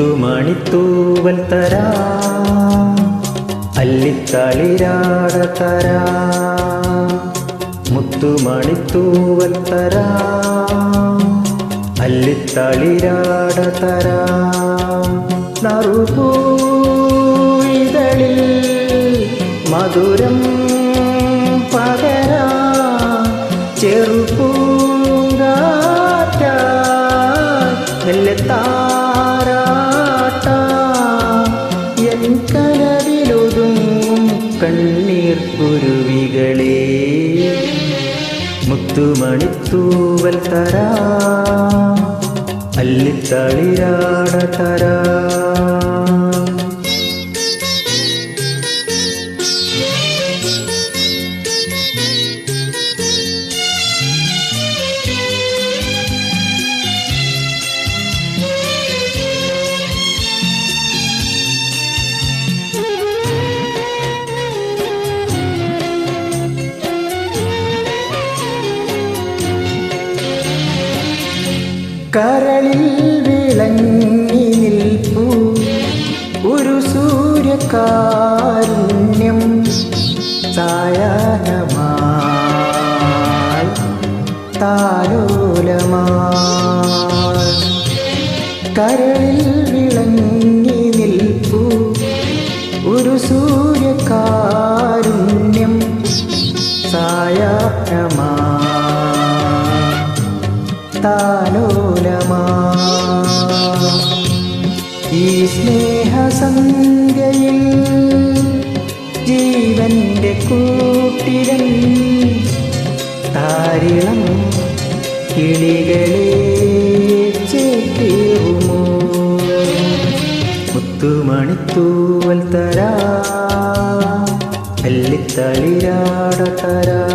മുത്തുമണിത്തൂവൽ തരാം, അല്ലിത്തളിരാട തരാം. മുത്തുമണിത്തൂവൽ തരാം, അല്ലിത്തളിരാട തരാം. നറുപൂയിതളിൽ മധുരം പകരാം, ചെറുപൂങ്കാറ്റായി മെല്ലെ താരാട്ടാം. എൻ കനവിലൊതുങ്ങും കണ്ണീർ കുരുവികളെ, മുത്തുമണിത്തൂവൽ തരാം, അല്ലിത്തളിരാട തരാം. കരളിൽ വിളങ്ങി നിൽപ്പൂ ഒരു സൂര്യകാരുണ്യം, സായാഹ്നമായി താലോലമായി. കരളിൽ വിളങ്ങി നിൽപ്പൂ ഒരു സൂര്യകാരുണ്യം, സായാഹ്നമായി താലോലമായി. ഈ സ്നേഹസന്ധ്യയിൽ ജീവന്റെ കൂട്ടിരൻ താരിളം കിളികളെ ചേർത്തിരുമോ. മുത്തുമണിത്തൂവൽ തരാം, അല്ലിത്തളിരാട തരാം.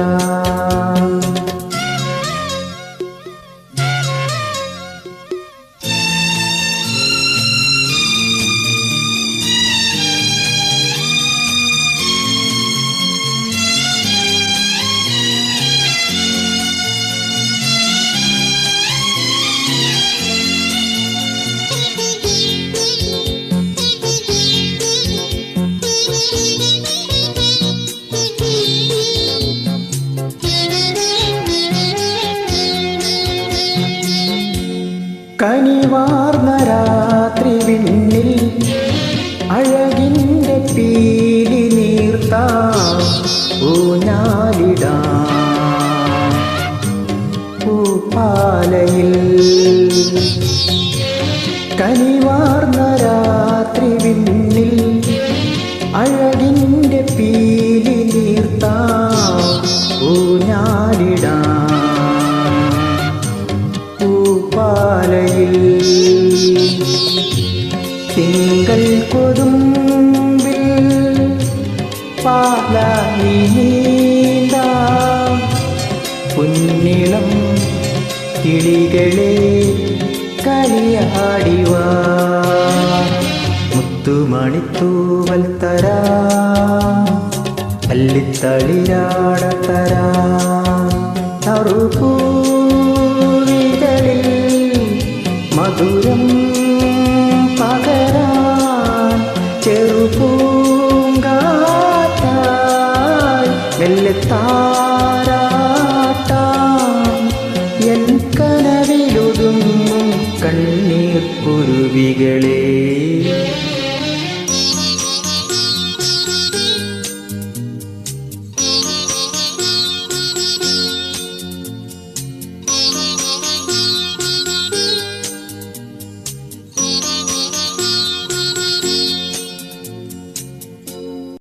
കനിവാർന്ന രാത്രി വിണ്ണിൽ അഴകിൻ്റെ പീലി നീർത്താം, ഊഞ്ഞാലിടാം പൂപ്പാലയിൽ. കനിവാർന്ന രാത്രി വിണ്ണിൽ അഴകിൻ്റെ പീലി നീർത്താം, ഊഞ്ഞാലിടാം പൂപ്പാലയിൽ. തിങ്കൾ കൊതുമ്പിൽ പാലായി നീന്താം, കുഞ്ഞിളം കിളികളെ കളിയാടിവാ. മുത്തുമണിത്തൂവൽ തരാം, അല്ലിത്തളിരാട തരാം. നറുപൂവിതളിൽ മധുരം പകരാൻ, ചെറുപൂങ്കാറ്റായി മെല്ലെ താരാട്ടാം. എൻ കനവിലൊതുങ്ങും കണ്ണീർ കുരുവികളെ,